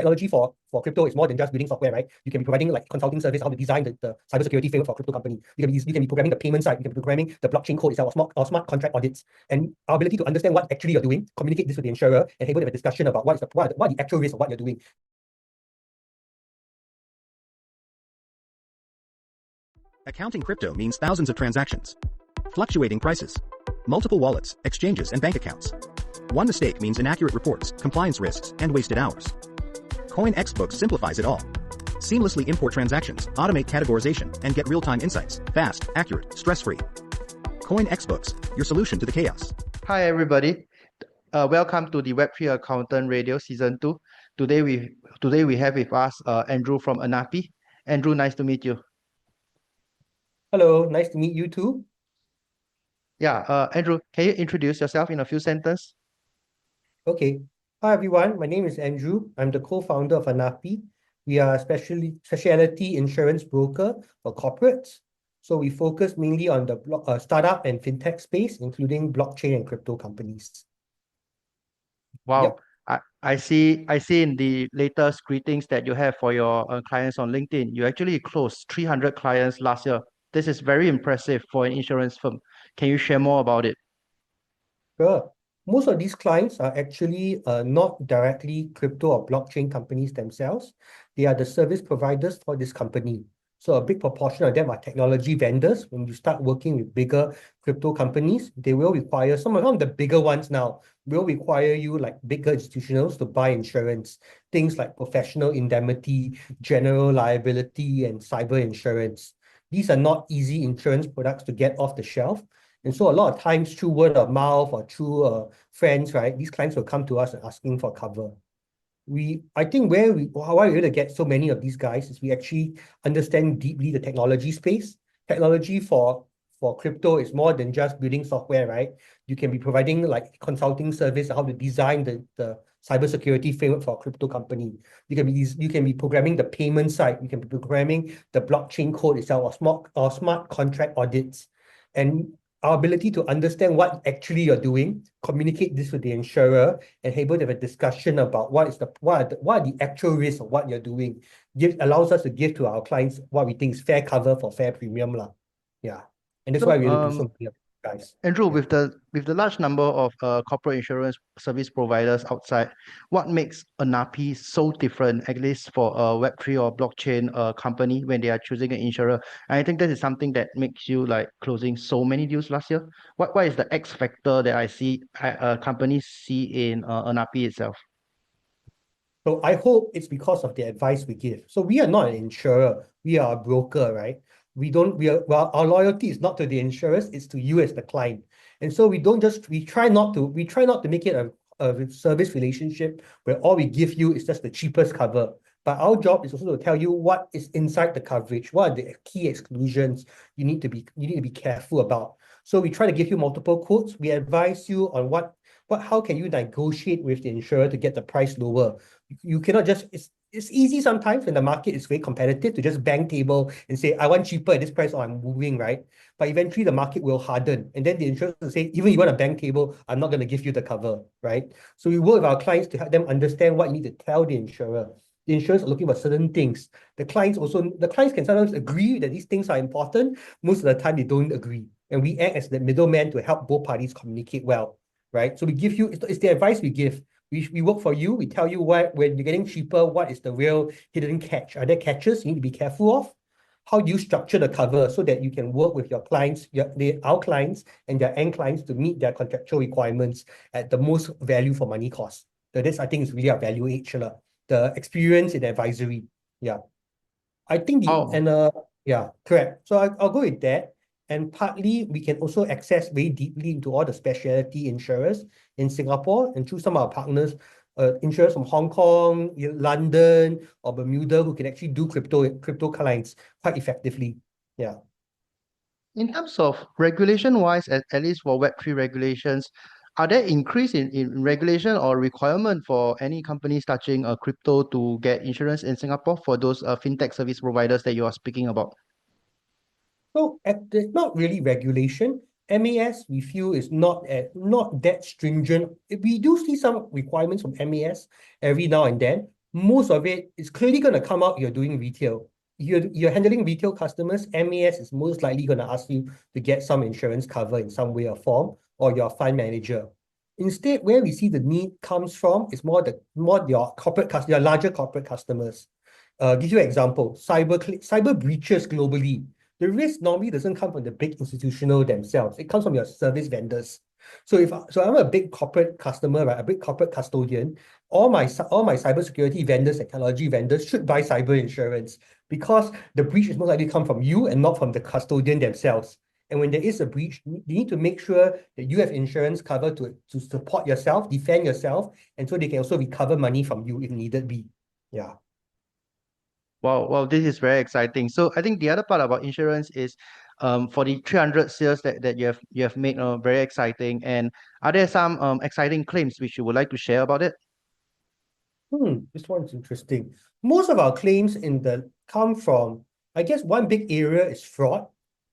technology for crypto is more than just building software, right? You can be providing like consulting service, how to design the cybersecurity framework for a crypto company. You can be programming the payment side, you can be programming the blockchain code itself, or smart contract audits. And our ability to understand what actually you're doing, communicate this with the insurer, and able to have a discussion about what are the actual risks of what you're doing. Accounting crypto means thousands of transactions, fluctuating prices, multiple wallets, exchanges, and bank accounts. One mistake means inaccurate reports, compliance risks, and wasted hours. KoinX Books simplifies it all. Seamlessly import transactions, automate categorization, and get real-time insights. Fast, accurate, stress-free. KoinX Books, your solution to the chaos. Hi everybody. Welcome to the Web3 Accountant Radio Season 2. Today we have with us Andrew from Anapi. Andrew, nice to meet you. Hello, nice to meet you too. Yeah, Andrew, can you introduce yourself in a few sentences? Okay. Hi everyone, my name is Andrew. I'm the co-founder of Anapi. We are a specialty insurance broker for corporates. So we focus mainly on the startup and fintech space, including blockchain and crypto companies. Wow. Yep. I see in the latest greetings that you have for your clients on LinkedIn, you actually closed 300 clients last year. This is very impressive for an insurance firm. Can you share more about it? Sure. Most of these clients are actually not directly crypto or blockchain companies themselves. They are the service providers for this company. So a big proportion of them are technology vendors. When you start working with bigger crypto companies, they will require, some of the bigger ones now, will require you like bigger institutionals to buy insurance. Things like professional indemnity, general liability, and cyber insurance. These are not easy insurance products to get off the shelf. And so a lot of times through word of mouth or through friends, right, these clients will come to us and asking for cover. I think why we're able to get so many of these guys is we actually understand deeply the technology space. Technology for crypto is more than just building software, right? You can be providing like consulting service, how to design the cybersecurity framework for a crypto company. You can be programming the payment side. You can be programming the blockchain code itself or smart contract audits. And our ability to understand what actually you're doing, communicate this with the insurer, and able to have a discussion about what are the actual risks of what you're doing, allows us to give to our clients what we think is fair cover for fair premium. Yeah. And that's why we really do so many guys. Andrew, with the large number of corporate insurance service providers outside, what makes Anapi so different, at least for a Web3 or blockchain company when they are choosing an insurer? And I think that is something that makes you like closing so many deals last year. What is the X factor that I see companies see in Anapi itself? So I hope it's because of the advice we give. So we are not an insurer, we are a broker, right? Our loyalty is not to the insurers, it's to you as the client. And so we try not to make it a service relationship where all we give you is just the cheapest cover. But our job is also to tell you what is inside the coverage, what are the key exclusions you need to be careful about. So we try to give you multiple quotes. We advise you on how can you negotiate with the insurer to get the price lower. You cannot just, it's easy sometimes when the market is very competitive to just bang table and say, I want cheaper at this price or I'm moving, right? But eventually the market will harden. And then the insurer will say, even if you want a bang table, I'm not going to give you the cover, right? So we work with our clients to help them understand what you need to tell the insurer. The insurers are looking for certain things. The clients can sometimes agree that these things are important. Most of the time they don't agree. And we act as the middleman to help both parties communicate well, right? So we give you, it's the advice we give. We work for you. We tell you when you're getting cheaper, what is the real hidden catch? Are there catches you need to be careful of? How do you structure the cover so that you can work with your clients, our clients and their end clients to meet their contractual requirements at the most value for money cost? So this, I think, is really our value edge, the experience in advisory. Yeah. I think correct. So I'll go with that. And partly, we can also access very deeply into all the specialty insurers in Singapore and through some of our partners, insurers from Hong Kong, London, or Bermuda, who can actually do crypto clients quite effectively. Yeah. In terms of regulation-wise, at least for Web3 regulations, are there increase in regulation or requirement for any companies touching crypto to get insurance in Singapore for those fintech service providers that you are speaking about? So there's not really regulation. MAS, we feel, is not that stringent. We do see some requirements from MAS every now and then, most of it is clearly going to come out you're doing retail. You're handling retail customers, MAS is most likely going to ask you to get some insurance cover in some way or form, or your fund manager. Instead, where we see the need comes from is more your your larger corporate customers. Give you an example, cyber breaches globally. The risk normally doesn't come from the big institutional themselves. It comes from your service vendors. So I'm a big corporate customer, right? A big corporate custodian. All my cybersecurity vendors, technology vendors should buy cyber insurance because the breach is most likely come from you and not from the custodian themselves. And when there is a breach, you need to make sure that you have insurance cover to support yourself, defend yourself, and so they can also recover money from you if needed be. Yeah. Wow, this is very exciting. So I think the other part about insurance is for the 300 sales that you have made very exciting. And are there some exciting claims which you would like to share about it? This one's interesting. Most of our claims come from, I guess one big area is fraud.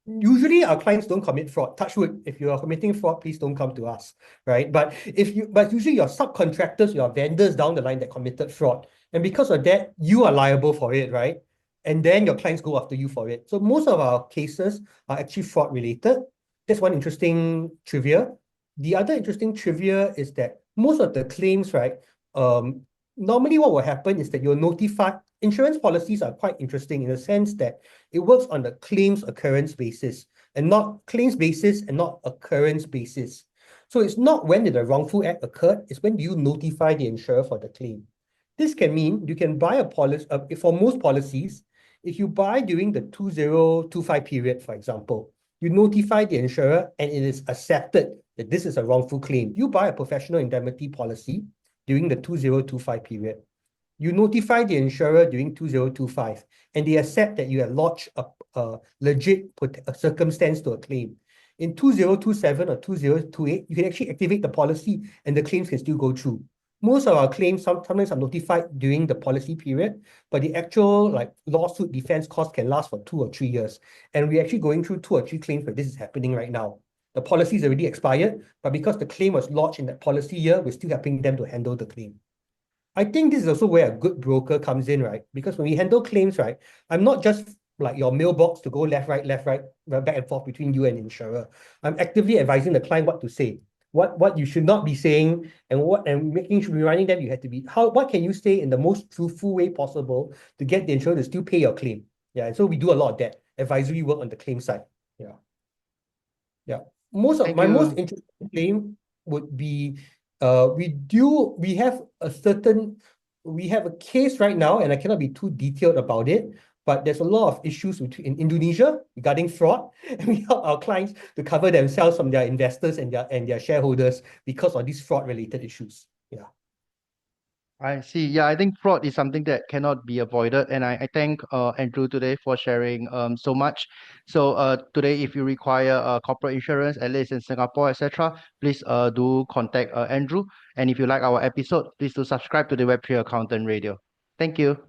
Usually our clients don't commit fraud. Touch wood, if you are committing fraud, please don't come to us, right? But usually your subcontractors, your vendors down the line that committed fraud. And because of that, you are liable for it, right? And then your clients go after you for it. So most of our cases are actually fraud related. That's one interesting trivia. The other interesting trivia is that most of the claims, right, normally what will happen is that you're notified. Insurance policies are quite interesting in the sense that it works on the claims occurrence basis and not claims basis and not occurrence basis. So it's not when did the wrongful act occur, it's when do you notify the insurer for the claim. This can mean you can buy a policy, for most policies, if you buy during the 2025 period, for example, you notify the insurer and it is accepted that this is a wrongful claim. You buy a professional indemnity policy during the 2025 period. You notify the insurer during 2025, and they accept that you have lodged a legit circumstance to a claim. In 2027 or 2028, you can actually activate the policy and the claims can still go through. Most of our claims sometimes are notified during the policy period, but the actual lawsuit defense cost can last for 2 or 3 years. And we're actually going through 2 or 3 claims where this is happening right now. The policy is already expired, but because the claim was lodged in that policy year, we're still helping them to handle the claim. I think this is also where a good broker comes in, right? Because when we handle claims, right, I'm not just like your mailbox to go left, right, back and forth between you and insurer. I'm actively advising the client what to say, what you should not be saying, and making sure reminding them you have to be what can you say in the most truthful way possible to get the insurer to still pay your claim. Yeah, and so we do a lot of that advisory work on the claim side. Yeah. Yeah. Most Thank most you. interesting claim would be we have a case right now, and I cannot be too detailed about it, but there's a lot of issues in Indonesia regarding fraud, and we help our clients to cover themselves from their investors and their shareholders because of these fraud related issues. Yeah. I see. Yeah, I think fraud is something that cannot be avoided. And I thank Andrew today for sharing so much. So today, if you require corporate insurance, at least in Singapore, etc., please do contact Andrew. And if you like our episode, please do subscribe to the Web3 Accountant Radio. Thank you.